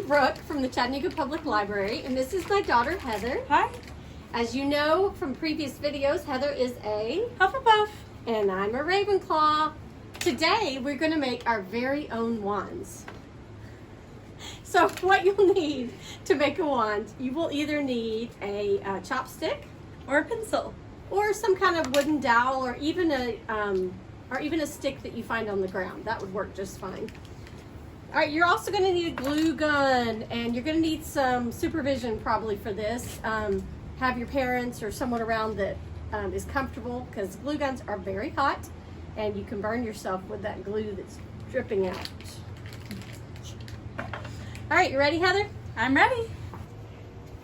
Brooke from the Chattanooga Public Library, and this is my daughter, Heather. Hi. As you know from previous videos, Heather is a Hufflepuff. and I'm a Ravenclaw. Today, we're going to make our very own wands. So what you'll need to make a wand, you will either need a chopstick Or a pencil. or some kind of wooden dowel, or even a stick that you find on the ground. That would work just fine. All right, you're also going to need a glue gun, and you're going to need some supervision probably for this. Have your parents or someone around that is comfortable, because glue guns are very hot, and you can burn yourself with that glue that's dripping out. All right, you ready, Heather? I'm ready.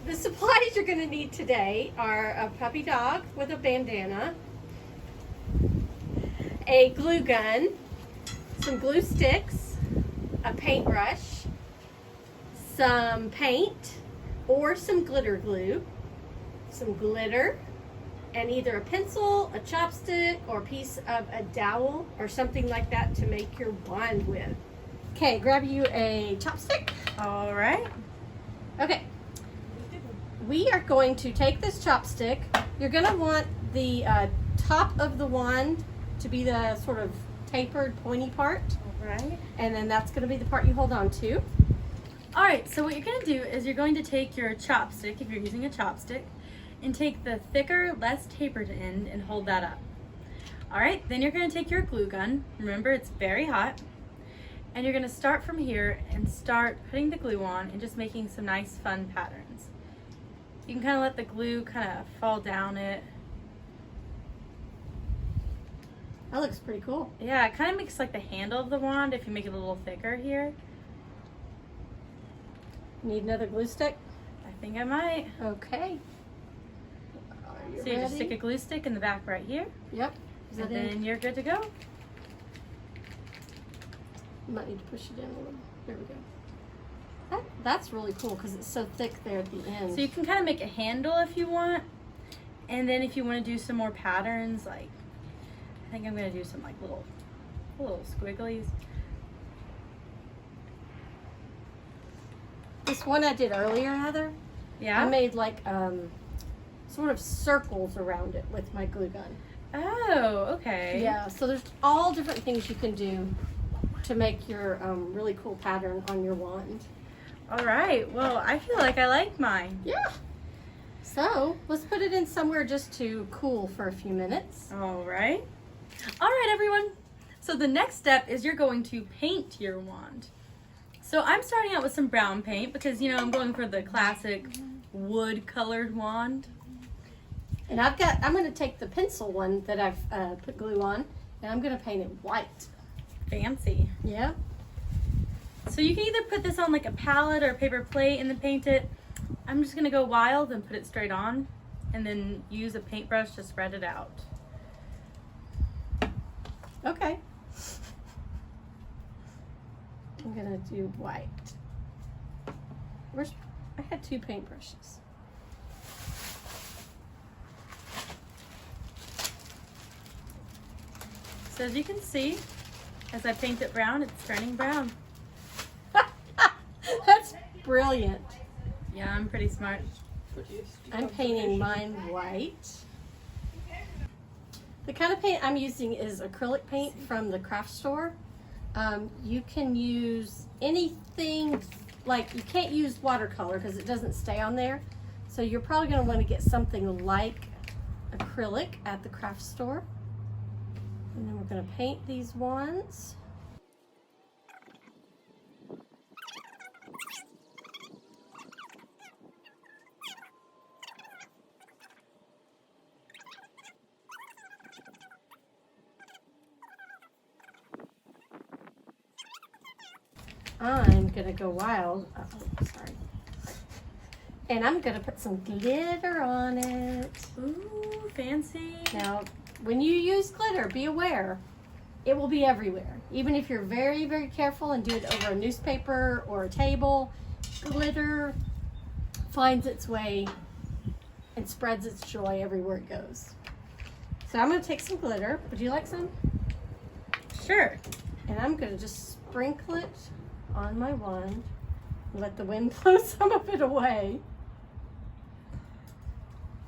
The supplies you're going to need today are a puppy dog with a bandana, a glue gun, some glue sticks, a paintbrush, some paint or some glitter glue, some glitter, and either a pencil, a chopstick, or a piece of a dowel or something like that to make your wand with. Okay, grab you a chopstick. All right. Okay. We are going to take this chopstick. You're going to want the top of the wand to be the sort of tapered, pointy part. All right. And then that's going to be the part you hold on to. All right, so what you're going to do is you're going to take your chopstick, if you're using a chopstick, and take the thicker, less tapered end and hold that up. All right, then you're going to take your glue gun. Remember, it's very hot. And you're going to start from here and start putting the glue on and just making some nice, fun patterns. You can kind of let the glue kind of fall down it. That looks pretty cool. Yeah, it kind of makes like the handle of the wand if you make it a little thicker here. Need another glue stick? I think I might. Okay. Are you So you just ready? stick a glue stick in the back right here, Yep. Is and that in? then you're good to go. You might need to push it in a little. There we go. That's really cool because it's so thick there at the end. So you can kind of make a handle if you want, and then if you want to do some more patterns, like I think I'm gonna do some like little squigglies. This one I did earlier, Heather, Yeah. I made like sort of circles around it with my glue gun. Oh, okay. Yeah, so there's all different things you can do to make your really cool pattern on your wand. All right. Well, I feel like I like mine. Yeah. So let's put it in somewhere just to cool for a few minutes. All right. All right, everyone. So the next step is you're going to paint your wand. So I'm starting out with some brown paint because, you know, I'm going for the classic wood colored wand. And I'm going to take the pencil one that I've put glue on, and I'm going to paint it white. Fancy. Yeah. So you can either put this on like a palette or a paper plate and then paint it. I'm just going to go wild and put it straight on and then use a paintbrush to spread it out. Okay. I'm going to do white. I had two paintbrushes. So as you can see, as I paint it brown, it's turning brown. That's brilliant. Yeah, I'm pretty smart. I'm painting mine white. The kind of paint I'm using is acrylic paint from the craft store. You can use anything, like you can't use watercolor because it doesn't stay on there. So you're probably going to want to get something like acrylic at the craft store. And then we're going to paint these wands. I'm gonna go wild. Oh, sorry. And I'm gonna put some glitter on it. Ooh, fancy. Now, when you use glitter, be aware, it will be everywhere. Even if you're very, very careful and do it over a newspaper or a table, glitter finds its way and spreads its joy everywhere it goes. So I'm gonna take some glitter. Would you like some? Sure. And I'm gonna just sprinkle it on my wand Let the wind blow some of it away.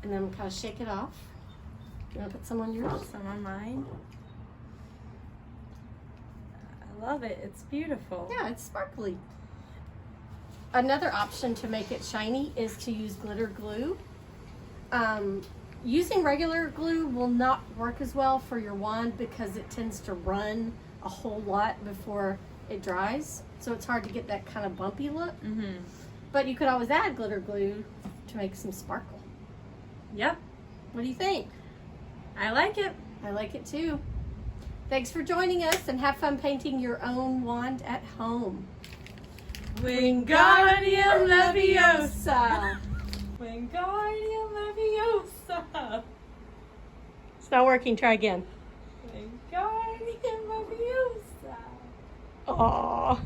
And then kind of shake it off. You want to put some on yours? Some on mine. I love it. It's beautiful. Yeah, it's sparkly. Another option to make it shiny is to use glitter glue. Using regular glue will not work as well for your wand because it tends to run a whole lot before it dries. So it's hard to get that kind of bumpy look. But you could always add glitter glue to make some sparkle. Yep. What do you think? I like it. I like it too. Thanks for joining us and have fun painting your own wand at home. Wingardium Leviosa. Wingardium. Wingardium Leviosa. It's not working. Try again. Wingardium Leviosa. Aww.